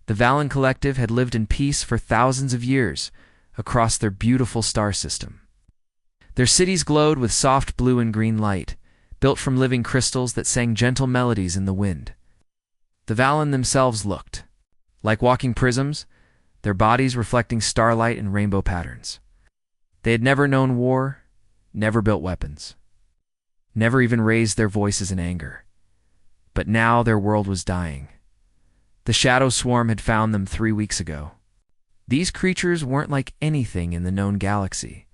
The Valen Collective had lived in peace for thousands of years across their beautiful star system. Their cities glowed with soft blue and green light, built from living crystals that sang gentle melodies in the wind. The Valen themselves looked like walking prisms, their bodies reflecting starlight and rainbow patterns. They had never known war, never built weapons, never even raised their voices in anger. But now their world was dying. The Shadow Swarm had found them 3 weeks ago. These creatures weren't like anything in the known galaxy.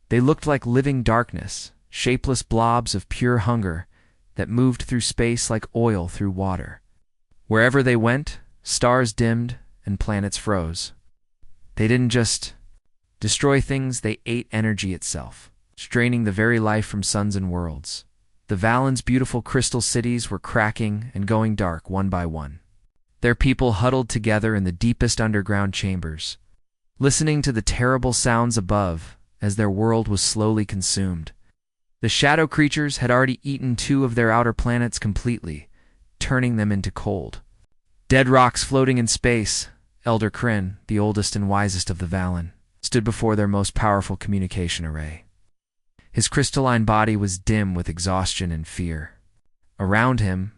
They looked like living darkness, shapeless blobs of pure hunger that moved through space like oil through water. Wherever they went, stars dimmed and planets froze. They didn't just destroy things, they ate energy itself, straining the very life from suns and worlds. The Valen's beautiful crystal cities were cracking and going dark one by one. Their people huddled together in the deepest underground chambers, listening to the terrible sounds above as their world was slowly consumed. The shadow creatures had already eaten 2 of their outer planets completely, turning them into cold. Dead rocks floating in space, Elder Kryn, the oldest and wisest of the Valen, stood before their most powerful communication array. His crystalline body was dim with exhaustion and fear. Around him,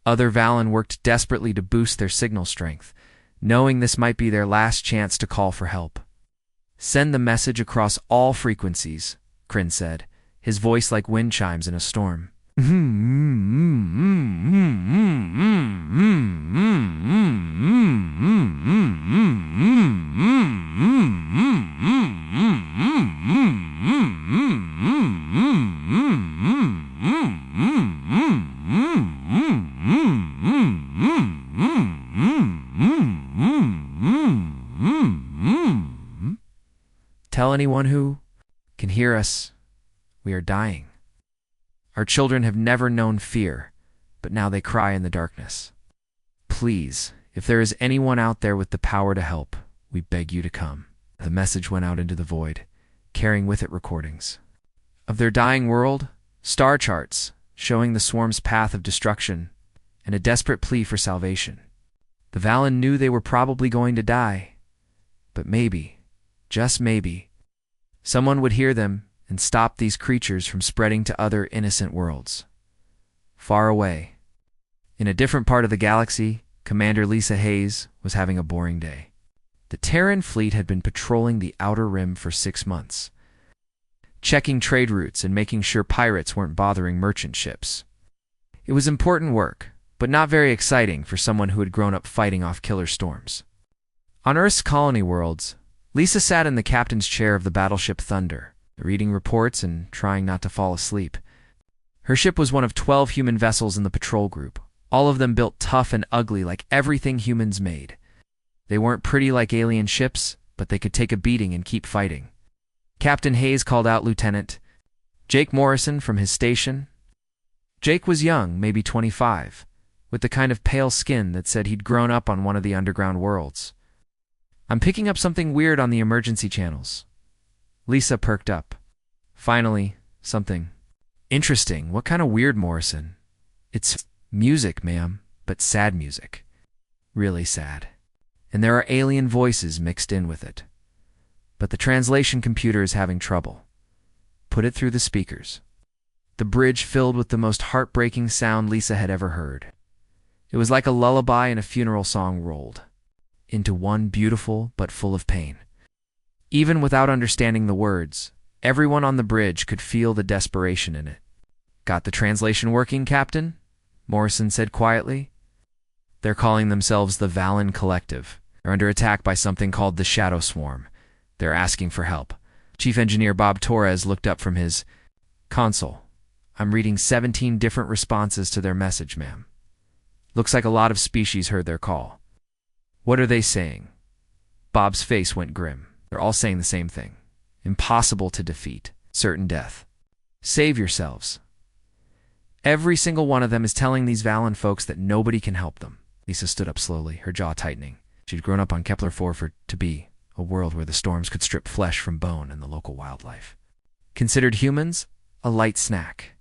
other Valen worked desperately to boost their signal strength, knowing this might be their last chance to call for help. "Send the message across all frequencies," Kryn said, his voice like wind chimes in a storm. "Tell anyone who can hear us, we are dying. Our children have never known fear, but now they cry in the darkness. Please, if there is anyone out there with the power to help, we beg you to come." The message went out into the void, carrying with it recordings of their dying world, star charts showing the swarm's path of destruction, and a desperate plea for salvation. The Valen knew they were probably going to die, but maybe, just maybe, someone would hear them and stop these creatures from spreading to other innocent worlds. Far away, in a different part of the galaxy, Commander Lisa Hayes was having a boring day. The Terran fleet had been patrolling the Outer Rim for 6 months, checking trade routes and making sure pirates weren't bothering merchant ships. It was important work, but not very exciting for someone who had grown up fighting off killer storms. On Earth's colony worlds, Lisa sat in the captain's chair of the battleship Thunder, reading reports and trying not to fall asleep. Her ship was one of 12 human vessels in the patrol group, all of them built tough and ugly like everything humans made. They weren't pretty like alien ships, but they could take a beating and keep fighting. Captain Hayes called out Lieutenant Jake Morrison from his station. Jake was young, maybe 25, with the kind of pale skin that said he'd grown up on one of the underground worlds. "I'm picking up something weird on the emergency channels." Lisa perked up. Finally, something interesting. "What kind of weird, Morrison?" "It's music, ma'am, but sad music. Really sad. And there are alien voices mixed in with it. But the translation computer is having trouble. Put it through the speakers." The bridge filled with the most heartbreaking sound Lisa had ever heard. It was like a lullaby and a funeral song rolled into one, beautiful but full of pain. Even without understanding the words, everyone on the bridge could feel the desperation in it. "Got the translation working, Captain?" Morrison said quietly. "They're calling themselves the Valen Collective. They're under attack by something called the Shadow Swarm. They're asking for help." Chief Engineer Bob Torres looked up from his console. "I'm reading 17 different responses to their message, ma'am. Looks like a lot of species heard their call." "What are they saying?" Bob's face went grim. "They're all saying the same thing. Impossible to defeat. Certain death. Save yourselves." Every single one of them is telling these Valen folks that nobody can help them. Lisa stood up slowly, her jaw tightening. She'd grown up on Kepler 4 for to be a world where the storms could strip flesh from bone and the local wildlife considered humans a light snack.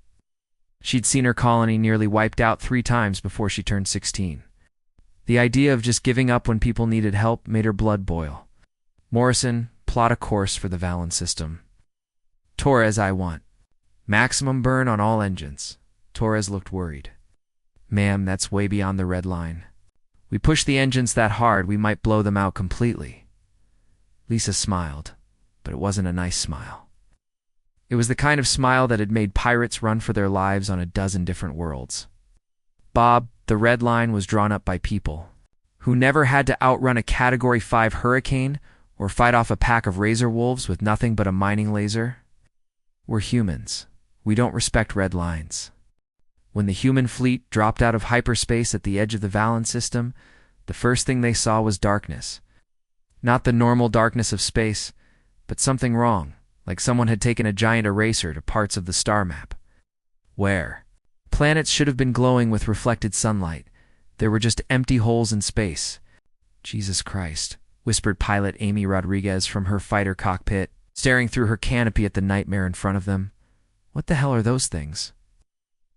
She'd seen her colony nearly wiped out 3 times before she turned 16. The idea of just giving up when people needed help made her blood boil. Morrison, plot a course for the Valen system. Torres, I want maximum burn on all engines. Torres looked worried. Ma'am, that's way beyond the red line. We push the engines that hard, we might blow them out completely. Lisa smiled, but it wasn't a nice smile. It was the kind of smile that had made pirates run for their lives on a dozen different worlds. Bob, the red line was drawn up by people who never had to outrun a Category 5 hurricane or fight off a pack of razor wolves with nothing but a mining laser. We're humans. We don't respect red lines. When the human fleet dropped out of hyperspace at the edge of the Valen system, the first thing they saw was darkness. Not the normal darkness of space, but something wrong, like someone had taken a giant eraser to parts of the star map. Where planets should have been glowing with reflected sunlight, there were just empty holes in space. Jesus Christ, whispered pilot Amy Rodriguez from her fighter cockpit, staring through her canopy at the nightmare in front of them. What the hell are those things?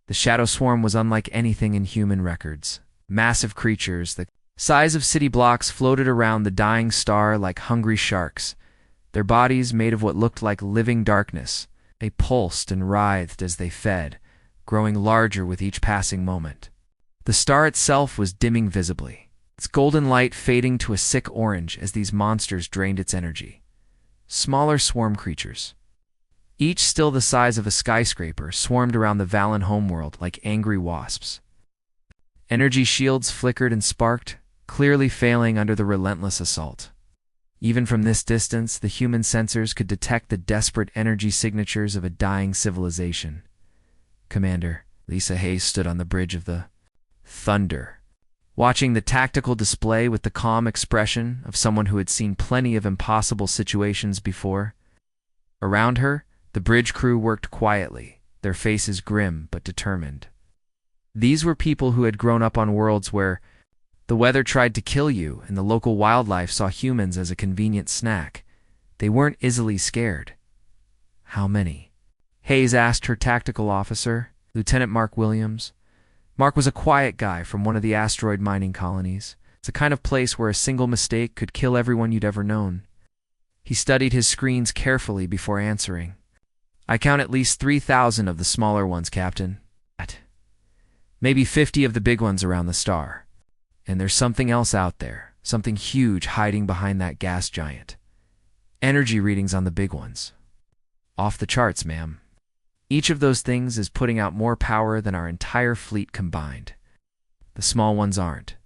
The shadow swarm was unlike anything in human records. Massive creatures, the size of city blocks, floated around the dying star like hungry sharks, their bodies made of what looked like living darkness. They pulsed and writhed as they fed, growing larger with each passing moment. The star itself was dimming visibly, its golden light fading to a sick orange as these monsters drained its energy. Smaller swarm creatures, each still the size of a skyscraper, swarmed around the Valen homeworld like angry wasps. Energy shields flickered and sparked, clearly failing under the relentless assault. Even from this distance, the human sensors could detect the desperate energy signatures of a dying civilization. Commander, Lisa Hayes stood on the bridge of the Thunder, watching the tactical display with the calm expression of someone who had seen plenty of impossible situations before. Around her, the bridge crew worked quietly, their faces grim but determined. These were people who had grown up on worlds where the weather tried to kill you and the local wildlife saw humans as a convenient snack. They weren't easily scared. How many? Hayes asked her tactical officer, Lieutenant Mark Williams. Mark was a quiet guy from one of the asteroid mining colonies. It's a kind of place where a single mistake could kill everyone you'd ever known. He studied his screens carefully before answering. I count at least 3,000 of the smaller ones, Captain. Maybe 50 of the big ones around the star. And there's something else out there, something huge hiding behind that gas giant. Energy readings on the big ones. Off the charts, ma'am. Each of those things is putting out more power than our entire fleet combined. The small ones aren't.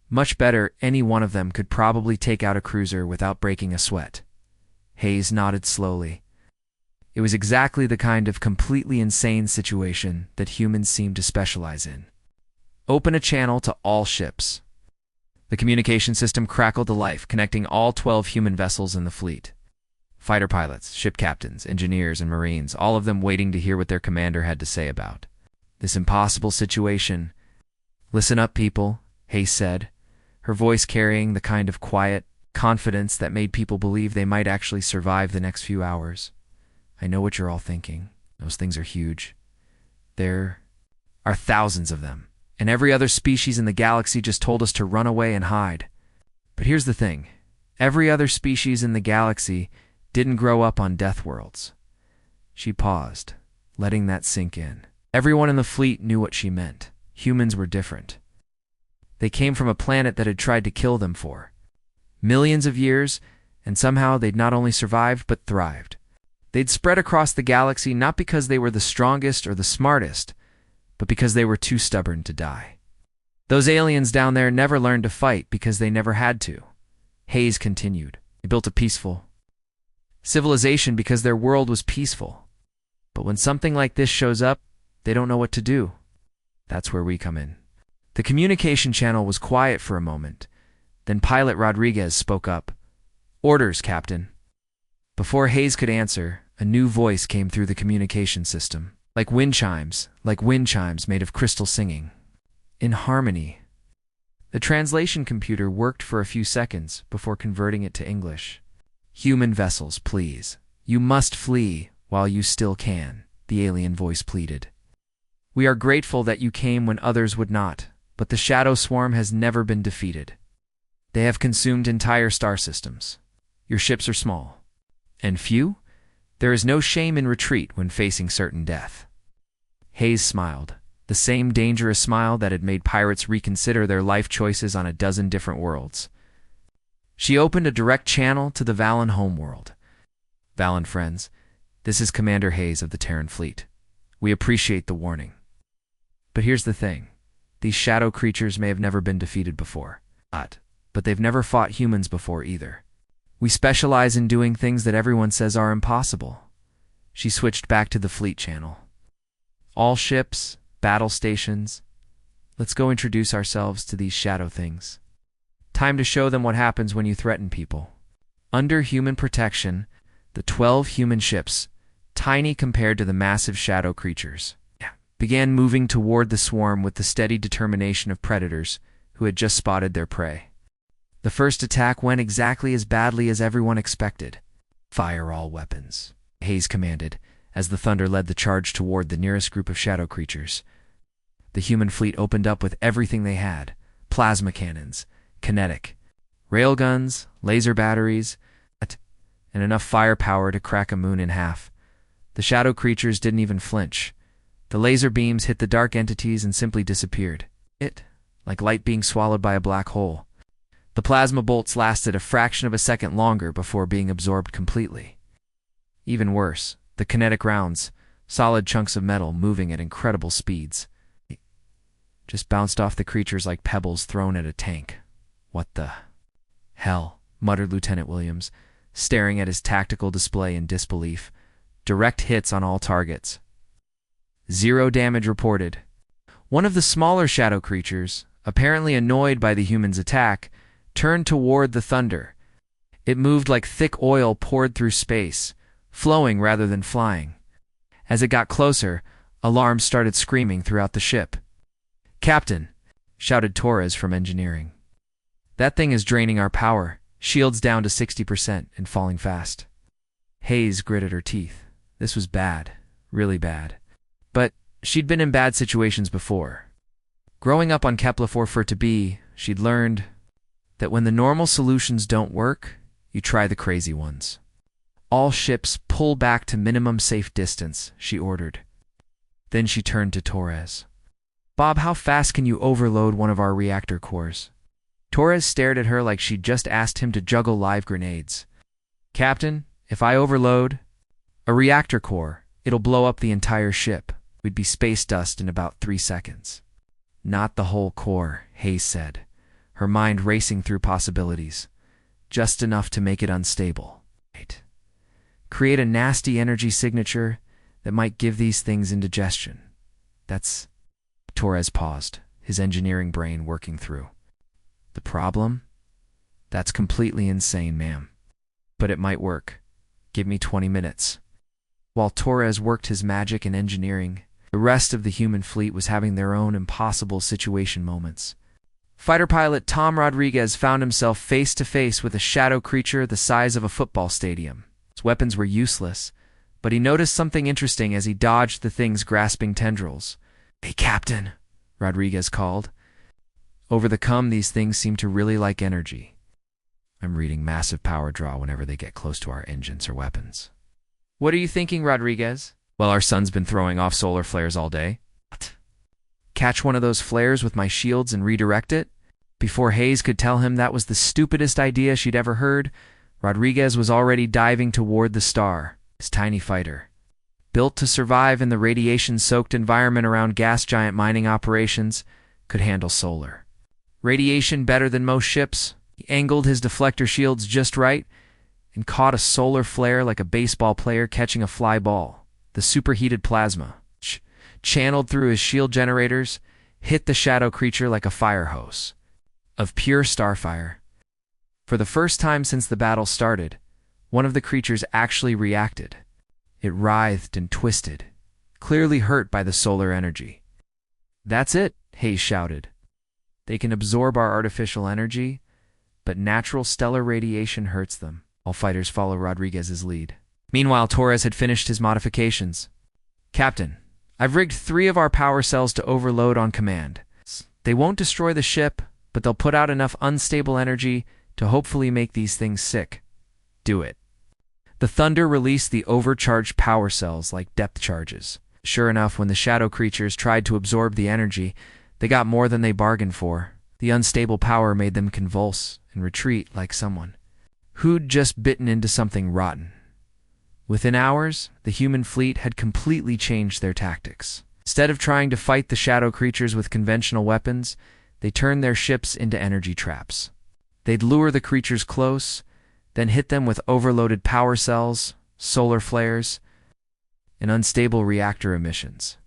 Much better, any one of them could probably take out a cruiser without breaking a sweat. Hayes nodded slowly. It was exactly the kind of completely insane situation that humans seem to specialize in. Open a channel to all ships. The communication system crackled to life, connecting all 12 human vessels in the fleet. Fighter pilots, ship captains, engineers, and marines, all of them waiting to hear what their commander had to say about this impossible situation. Listen up, people, Hayes said, her voice carrying the kind of quiet confidence that made people believe they might actually survive the next few hours. I know what you're all thinking. Those things are huge. There are thousands of them, and every other species in the galaxy just told us to run away and hide. But here's the thing. Every other species in the galaxy didn't grow up on Deathworlds. She paused, letting that sink in. Everyone in the fleet knew what she meant. Humans were different. They came from a planet that had tried to kill them for millions of years, and somehow they'd not only survived but thrived. They'd spread across the galaxy not because they were the strongest or the smartest, but because they were too stubborn to die. Those aliens down there never learned to fight because they never had to. Hayes continued. They built a peaceful civilization because their world was peaceful. But when something like this shows up, they don't know what to do. That's where we come in. The communication channel was quiet for a moment. Then Pilot Rodriguez spoke up. Orders, Captain. Before Hayes could answer, a new voice came through the communication system. Like wind chimes made of crystal singing. In harmony. The translation computer worked for a few seconds before converting it to English. Human vessels, please. You must flee while you still can, the alien voice pleaded. We are grateful that you came when others would not. But the Shadow Swarm has never been defeated. They have consumed entire star systems. Your ships are small. And few? There is no shame in retreat when facing certain death. Hayes smiled, the same dangerous smile that had made pirates reconsider their life choices on a dozen different worlds. She opened a direct channel to the Valen homeworld. Valen friends, this is Commander Hayes of the Terran Fleet. We appreciate the warning. But here's the thing. These shadow creatures may have never been defeated before. But they've never fought humans before either. We specialize in doing things that everyone says are impossible. She switched back to the fleet channel. All ships, battle stations. Let's go introduce ourselves to these shadow things. Time to show them what happens when you threaten people. Under human protection, the 12 human ships, tiny compared to the massive shadow creatures, began moving toward the swarm with the steady determination of predators who had just spotted their prey. The first attack went exactly as badly as everyone expected. Fire all weapons, Hayes commanded, as the thunder led the charge toward the nearest group of shadow creatures. The human fleet opened up with everything they had: plasma cannons, kinetic, railguns, laser batteries, and enough firepower to crack a moon in half. The shadow creatures didn't even flinch. The laser beams hit the dark entities and simply disappeared. Like light being swallowed by a black hole. The plasma bolts lasted a fraction of a second longer before being absorbed completely. Even worse, the kinetic rounds, solid chunks of metal moving at incredible speeds, just bounced off the creatures like pebbles thrown at a tank. What the hell, muttered Lieutenant Williams, staring at his tactical display in disbelief. Direct hits on all targets. 0 damage reported. One of the smaller shadow creatures, apparently annoyed by the human's attack, turned toward the thunder. It moved like thick oil poured through space, flowing rather than flying. As it got closer, alarms started screaming throughout the ship. "Captain," shouted Torres from engineering. "That thing is draining our power. Shields down to 60% and falling fast." Hayes gritted her teeth. This was bad, really bad. But she'd been in bad situations before. Growing up on Kepler 4-4-B, she'd learned that when the normal solutions don't work, you try the crazy ones. "All ships pull back to minimum safe distance," she ordered. Then she turned to Torres. "Bob, how fast can you overload one of our reactor cores?" Torres stared at her like she'd just asked him to juggle live grenades. "Captain, if I overload a reactor core, it'll blow up the entire ship. We'd be space dust in about 3 seconds." "Not the whole core," Hayes said, her mind racing through possibilities. "Just enough to make it unstable. Create a nasty energy signature that might give these things indigestion. That's..." Torres paused, his engineering brain working through. "The problem? That's completely insane, ma'am. But it might work. Give me 20 minutes. While Torres worked his magic in engineering, the rest of the human fleet was having their own impossible situation moments. Fighter pilot Tom Rodriguez found himself face to face with a shadow creature the size of a football stadium. His weapons were useless, but he noticed something interesting as he dodged the thing's grasping tendrils. "Hey, Captain," Rodriguez called. "Over the com, these things seem to really like energy. I'm reading massive power draw whenever they get close to our engines or weapons." "What are you thinking, Rodriguez?" "Well, our sun's been throwing off solar flares all day. Catch one of those flares with my shields and redirect it?" Before Hayes could tell him that was the stupidest idea she'd ever heard, Rodriguez was already diving toward the star, his tiny fighter. Built to survive in the radiation-soaked environment around gas giant mining operations, could handle solar radiation better than most ships. He angled his deflector shields just right and caught a solar flare like a baseball player catching a fly ball. The superheated plasma, channeled through his shield generators, hit the shadow creature like a fire hose of pure starfire. For the first time since the battle started, one of the creatures actually reacted. It writhed and twisted, clearly hurt by the solar energy. "That's it," Hayes shouted. "They can absorb our artificial energy, but natural stellar radiation hurts them." All fighters follow Rodriguez's lead. Meanwhile, Torres had finished his modifications. "Captain, I've rigged 3 of our power cells to overload on command. They won't destroy the ship, but they'll put out enough unstable energy to hopefully make these things sick. Do it. The Thunder released the overcharged power cells like depth charges. Sure enough, when the shadow creatures tried to absorb the energy, they got more than they bargained for. The unstable power made them convulse and retreat like someone who'd just bitten into something rotten. Within hours, the human fleet had completely changed their tactics. Instead of trying to fight the shadow creatures with conventional weapons, they turned their ships into energy traps. They'd lure the creatures close, then hit them with overloaded power cells, solar flares, and unstable reactor emissions.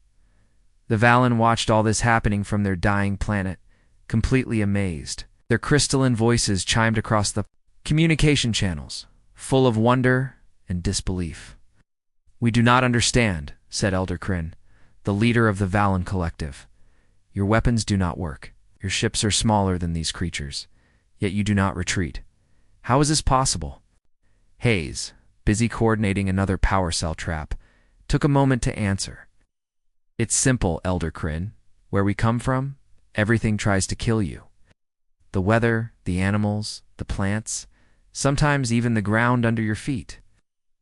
The Valen watched all this happening from their dying planet, completely amazed. Their crystalline voices chimed across the communication channels, full of wonder and disbelief. "We do not understand," said Elder Kryn, the leader of the Valen collective. "Your weapons do not work. Your ships are smaller than these creatures, yet you do not retreat. How is this possible?" Hayes, busy coordinating another power cell trap, took a moment to answer. "It's simple, Elder Kryn. Where we come from, everything tries to kill you. The weather, the animals, the plants, sometimes even the ground under your feet.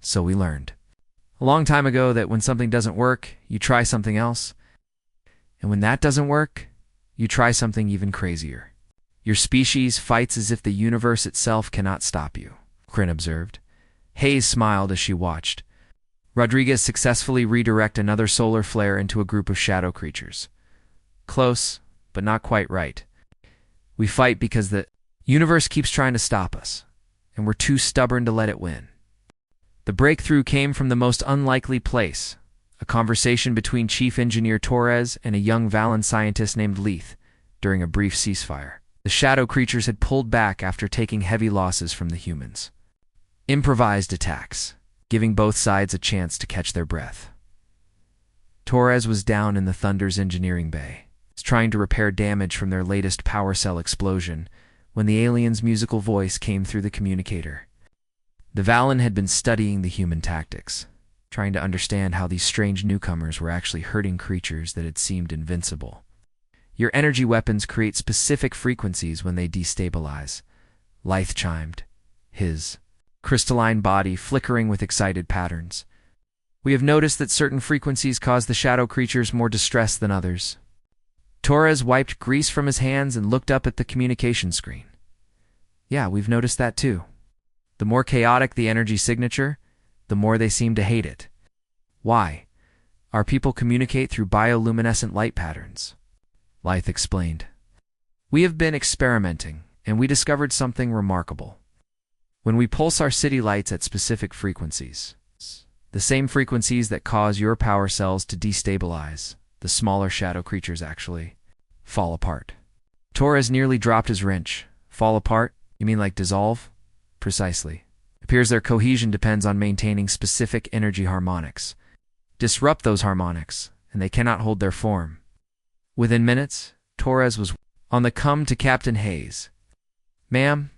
So we learned a long time ago that when something doesn't work, you try something else. And when that doesn't work, you try something even crazier. Your species fights as if the universe itself cannot stop you," Kryn observed. Hayes smiled as she watched Rodriguez successfully redirect another solar flare into a group of shadow creatures. "Close, but not quite right. We fight because the universe keeps trying to stop us, and we're too stubborn to let it win." The breakthrough came from the most unlikely place, a conversation between Chief Engineer Torres and a young Valen scientist named Leith during a brief ceasefire. The shadow creatures had pulled back after taking heavy losses from the humans. Improvised attacks, giving both sides a chance to catch their breath. Torres was down in the Thunder's engineering bay, trying to repair damage from their latest power cell explosion, when the alien's musical voice came through the communicator. The Valen had been studying the human tactics, trying to understand how these strange newcomers were actually hurting creatures that had seemed invincible. "Your energy weapons create specific frequencies when they destabilize," Leith chimed, his crystalline body flickering with excited patterns. "We have noticed that certain frequencies cause the shadow creatures more distress than others." Torres wiped grease from his hands and looked up at the communication screen. "Yeah, we've noticed that too. The more chaotic the energy signature, the more they seem to hate it. Why? Our people communicate through bioluminescent light patterns," Leith explained. "We have been experimenting, and we discovered something remarkable. When we pulse our city lights at specific frequencies, the same frequencies that cause your power cells to destabilize, the smaller shadow creatures actually fall apart." Torres nearly dropped his wrench. "Fall apart? You mean like dissolve?" "Precisely. It appears their cohesion depends on maintaining specific energy harmonics. Disrupt those harmonics, and they cannot hold their form." Within minutes, Torres was on the come to Captain Hayes. "Ma'am,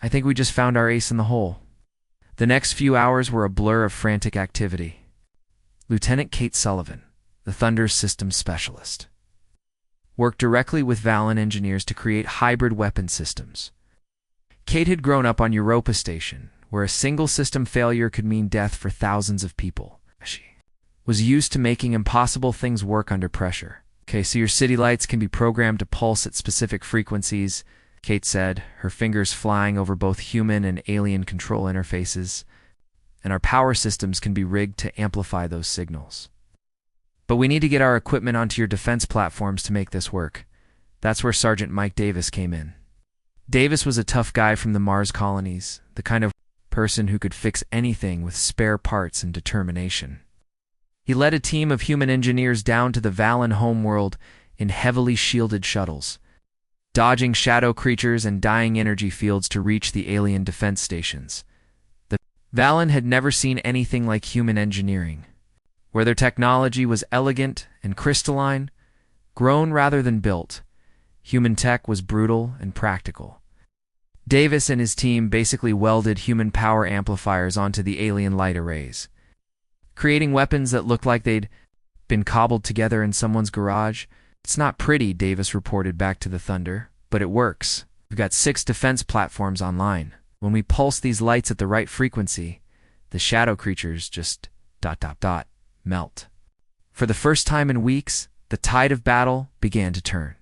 I think we just found our ace in the hole." The next few hours were a blur of frantic activity. Lieutenant Kate Sullivan, the Thunder's systems specialist, worked directly with Valen engineers to create hybrid weapon systems. Kate had grown up on Europa Station, where a single system failure could mean death for thousands of people. She was used to making impossible things work under pressure. "Okay, so your city lights can be programmed to pulse at specific frequencies," Kate said, her fingers flying over both human and alien control interfaces, "and our power systems can be rigged to amplify those signals. But we need to get our equipment onto your defense platforms to make this work." That's where Sergeant Mike Davis came in. Davis was a tough guy from the Mars colonies, the kind of person who could fix anything with spare parts and determination. He led a team of human engineers down to the Valen homeworld in heavily shielded shuttles, dodging shadow creatures and dying energy fields to reach the alien defense stations. The Valen had never seen anything like human engineering, where their technology was elegant and crystalline, grown rather than built. Human tech was brutal and practical. Davis and his team basically welded human power amplifiers onto the alien light arrays, creating weapons that looked like they'd been cobbled together in someone's garage. It's not pretty, Davis reported back to the Thunder, but it works. We've got 6 defense platforms online. When we pulse these lights at the right frequency, the shadow creatures just ... melt. For the first time in weeks, the tide of battle began to turn.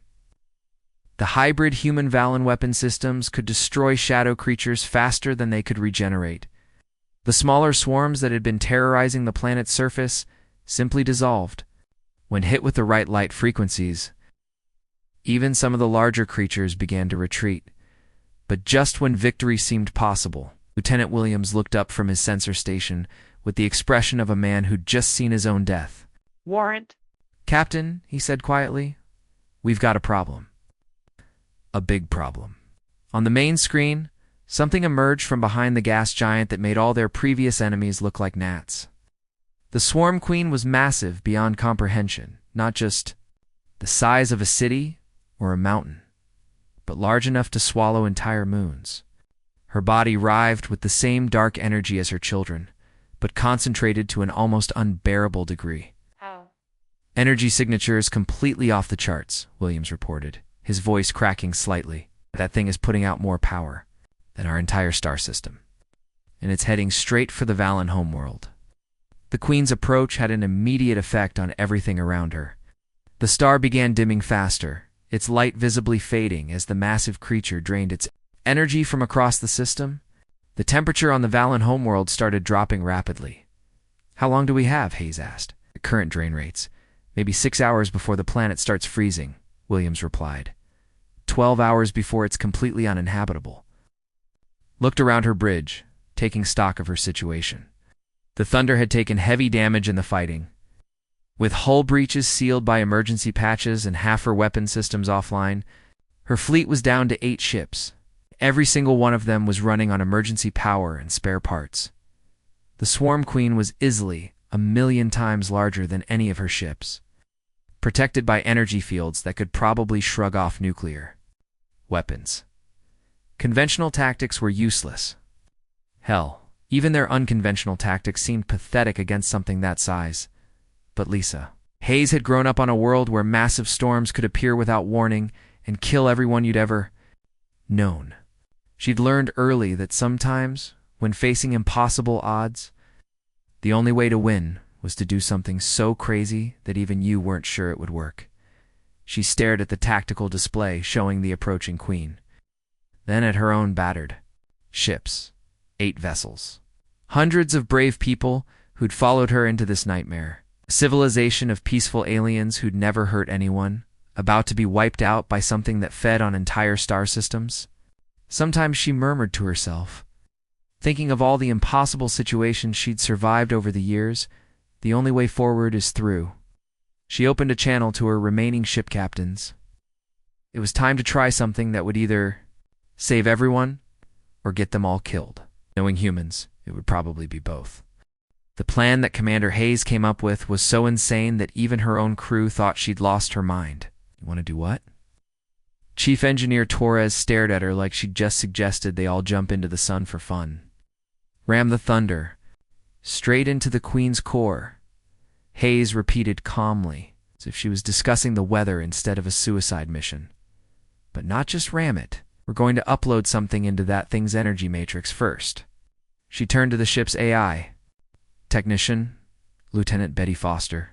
The hybrid human Valen weapon systems could destroy shadow creatures faster than they could regenerate. The smaller swarms that had been terrorizing the planet's surface simply dissolved. When hit with the right light frequencies, even some of the larger creatures began to retreat. But just when victory seemed possible, Lieutenant Williams looked up from his sensor station with the expression of a man who'd just seen his own death. Warrant? Captain, he said quietly, we've got a problem. A big problem. On the main screen, something emerged from behind the gas giant that made all their previous enemies look like gnats. The Swarm Queen was massive beyond comprehension, not just the size of a city or a mountain, but large enough to swallow entire moons. Her body writhed with the same dark energy as her children, but concentrated to an almost unbearable degree. How? Energy signatures completely off the charts, Williams reported, his voice cracking slightly. That thing is putting out more power than our entire star system, and it's heading straight for the Valen homeworld. The Queen's approach had an immediate effect on everything around her. The star began dimming faster, its light visibly fading as the massive creature drained its energy from across the system. The temperature on the Valen homeworld started dropping rapidly. How long do we have? Hayes asked. At current drain rates, maybe 6 hours before the planet starts freezing, Williams replied. 12 hours before it's completely uninhabitable. Looked around her bridge, taking stock of her situation. The Thunder had taken heavy damage in the fighting. With hull breaches sealed by emergency patches and half her weapon systems offline, her fleet was down to 8 ships. Every single one of them was running on emergency power and spare parts. The Swarm Queen was easily 1,000,000 times larger than any of her ships, protected by energy fields that could probably shrug off nuclear weapons. Conventional tactics were useless. Hell, even their unconventional tactics seemed pathetic against something that size. But Lisa Hayes had grown up on a world where massive storms could appear without warning and kill everyone you'd ever known. She'd learned early that sometimes, when facing impossible odds, the only way to win was to do something so crazy that even you weren't sure it would work. She stared at the tactical display showing the approaching Queen, then at her own battered ships, 8 vessels. Hundreds of brave people who'd followed her into this nightmare. A civilization of peaceful aliens who'd never hurt anyone, about to be wiped out by something that fed on entire star systems. Sometimes she murmured to herself, thinking of all the impossible situations she'd survived over the years. The only way forward is through. She opened a channel to her remaining ship captains. It was time to try something that would either save everyone or get them all killed. Knowing humans, it would probably be both. The plan that Commander Hayes came up with was so insane that even her own crew thought she'd lost her mind. You want to do what? Chief Engineer Torres stared at her like she'd just suggested they all jump into the sun for fun. Ram the Thunder, straight into the Queen's core, Hayes repeated calmly, as if she was discussing the weather instead of a suicide mission. But not just ram it. We're going to upload something into that thing's energy matrix first. She turned to the ship's AI. Technician, Lieutenant Betty Foster.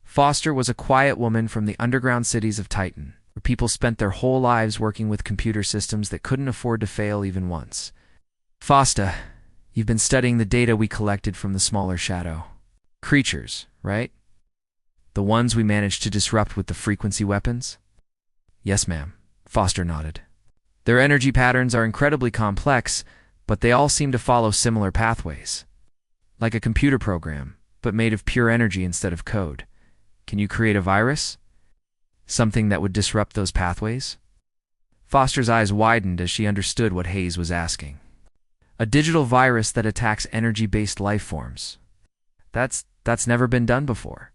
Foster was a quiet woman from the underground cities of Titan, where people spent their whole lives working with computer systems that couldn't afford to fail even once. Foster, you've been studying the data we collected from the smaller shadow creatures, right? The ones we managed to disrupt with the frequency weapons? Yes, ma'am. Foster nodded. Their energy patterns are incredibly complex, but they all seem to follow similar pathways. Like a computer program, but made of pure energy instead of code. Can you create a virus? Something that would disrupt those pathways? Foster's eyes widened as she understood what Hayes was asking. A digital virus that attacks energy-based life forms. That's never been done before.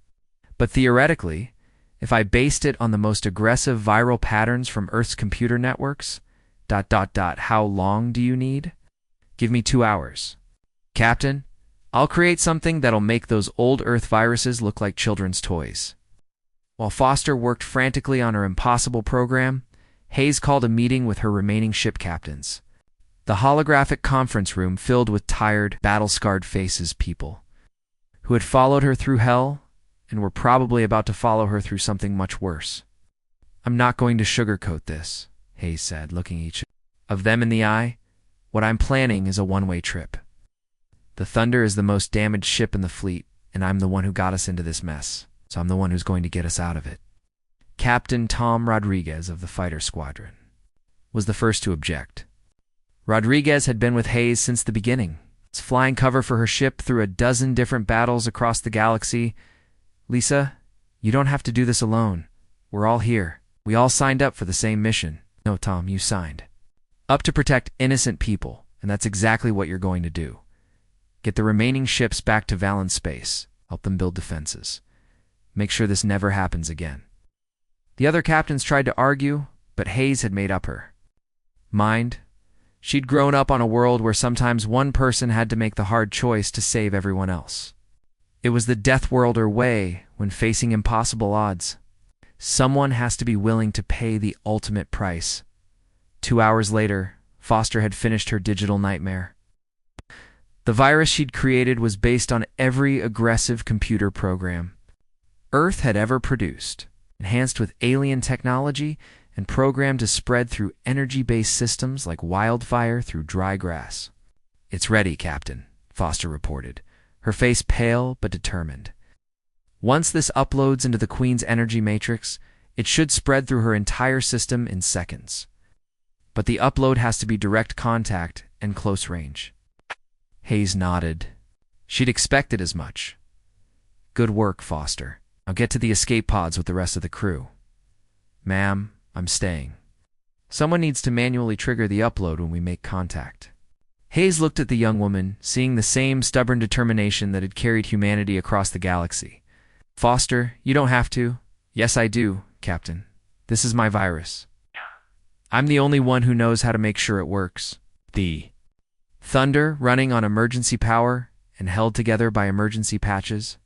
But theoretically, if I based it on the most aggressive viral patterns from Earth's computer networks, ... how long do you need? Give me 2 hours. Captain, I'll create something that'll make those old Earth viruses look like children's toys. While Foster worked frantically on her impossible program, Hayes called a meeting with her remaining ship captains. The holographic conference room filled with tired, battle-scarred faces people who had followed her through hell and were probably about to follow her through something much worse. "I'm not going to sugarcoat this," Hayes said, looking each of them in the eye. "What I'm planning is a one-way trip. The Thunder is the most damaged ship in the fleet, and I'm the one who got us into this mess, so I'm the one who's going to get us out of it." Captain Tom Rodriguez of the fighter squadron was the first to object. Rodriguez had been with Hayes since the beginning, flying cover for her ship through a dozen different battles across the galaxy. "Lisa, you don't have to do this alone. We're all here. We all signed up for the same mission." "No, Tom, you signed up to protect innocent people, and that's exactly what you're going to do. Get the remaining ships back to Valen space. Help them build defenses. Make sure this never happens again." The other captains tried to argue, but Hayes had made up her mind. She'd grown up on a world where sometimes one person had to make the hard choice to save everyone else. It was the Deathworlder way when facing impossible odds. Someone has to be willing to pay the ultimate price. 2 hours later, Foster had finished her digital nightmare. The virus she'd created was based on every aggressive computer program Earth had ever produced, enhanced with alien technology and programmed to spread through energy-based systems like wildfire through dry grass. "It's ready, Captain," Foster reported, her face pale but determined. "Once this uploads into the Queen's energy matrix, it should spread through her entire system in seconds. But the upload has to be direct contact and close range." Hayes nodded. She'd expected as much. "Good work, Foster. I'll get to the escape pods with the rest of the crew." "Ma'am, I'm staying. Someone needs to manually trigger the upload when we make contact." Hayes looked at the young woman, seeing the same stubborn determination that had carried humanity across the galaxy. "Foster, you don't have to." "Yes, I do, Captain. This is my virus. I'm the only one who knows how to make sure it works." The Thunder, running on emergency power and held together by emergency patches,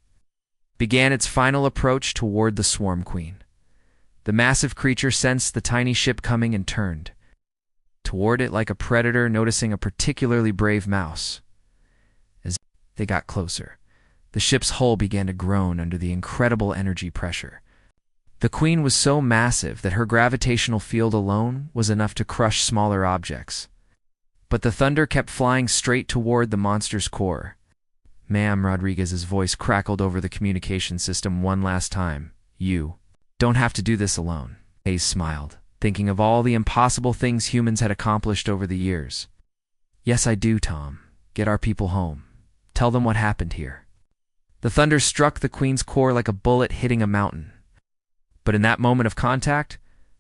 began its final approach toward the Swarm Queen. The massive creature sensed the tiny ship coming and turned toward it like a predator noticing a particularly brave mouse. As they got closer, the ship's hull began to groan under the incredible energy pressure. The Queen was so massive that her gravitational field alone was enough to crush smaller objects. But the Thunder kept flying straight toward the monster's core. "Ma'am," Rodriguez's voice crackled over the communication system one last time. "You don't have to do this alone." Hayes smiled, thinking of all the impossible things humans had accomplished over the years. "Yes, I do, Tom. Get our people home. Tell them what happened here." The Thunder struck the Queen's core like a bullet hitting a mountain. But in that moment of contact,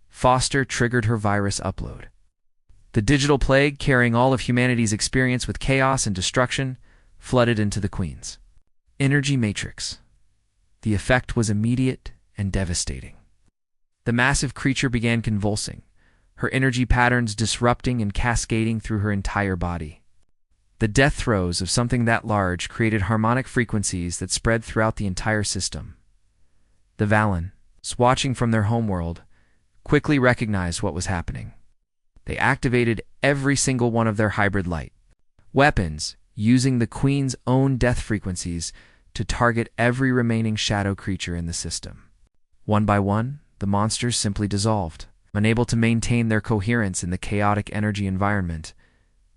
Foster triggered her virus upload. The digital plague, carrying all of humanity's experience with chaos and destruction, flooded into the Queen's energy matrix. The effect was immediate and devastating. The massive creature began convulsing, her energy patterns disrupting and cascading through her entire body. The death throes of something that large created harmonic frequencies that spread throughout the entire system. The Valen, watching from their homeworld, quickly recognized what was happening. They activated every single one of their hybrid light weapons, using the Queen's own death frequencies to target every remaining shadow creature in the system. One by one, the monsters simply dissolved, unable to maintain their coherence in the chaotic energy environment.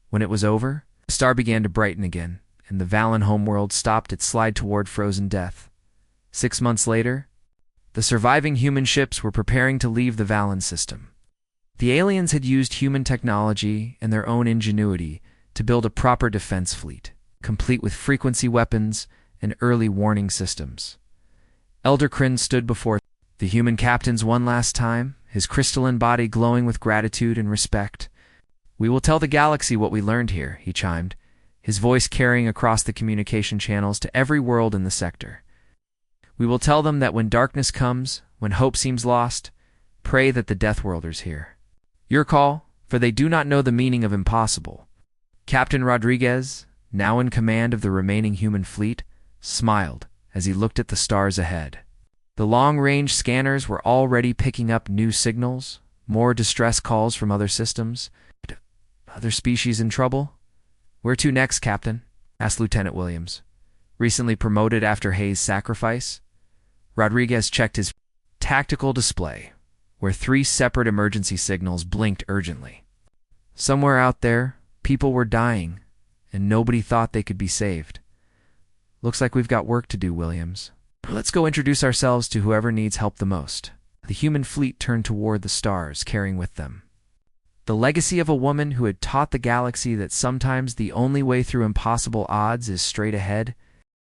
When it was over, the star began to brighten again, and the Valen homeworld stopped its slide toward frozen death. 6 months later, the surviving human ships were preparing to leave the Valen system. The aliens had used human technology and their own ingenuity to build a proper defense fleet, complete with frequency weapons and early warning systems. Elder Kryn stood before the human captains one last time, his crystalline body glowing with gratitude and respect. "We will tell the galaxy what we learned here," he chimed, his voice carrying across the communication channels to every world in the sector. "We will tell them that when darkness comes, when hope seems lost, pray that the Deathworlder's here. Your call, for they do not know the meaning of impossible." Captain Rodriguez, now in command of the remaining human fleet, smiled as he looked at the stars ahead. The long-range scanners were already picking up new signals, more distress calls from other systems. Other species in trouble? Where to next, Captain? Asked Lieutenant Williams. Recently promoted after Hayes' sacrifice? Rodriguez checked his tactical display, where 3 separate emergency signals blinked urgently. Somewhere out there, people were dying, and nobody thought they could be saved. Looks like we've got work to do, Williams. Let's go introduce ourselves to whoever needs help the most. The human fleet turned toward the stars, carrying with them the legacy of a woman who had taught the galaxy that sometimes the only way through impossible odds is straight ahead.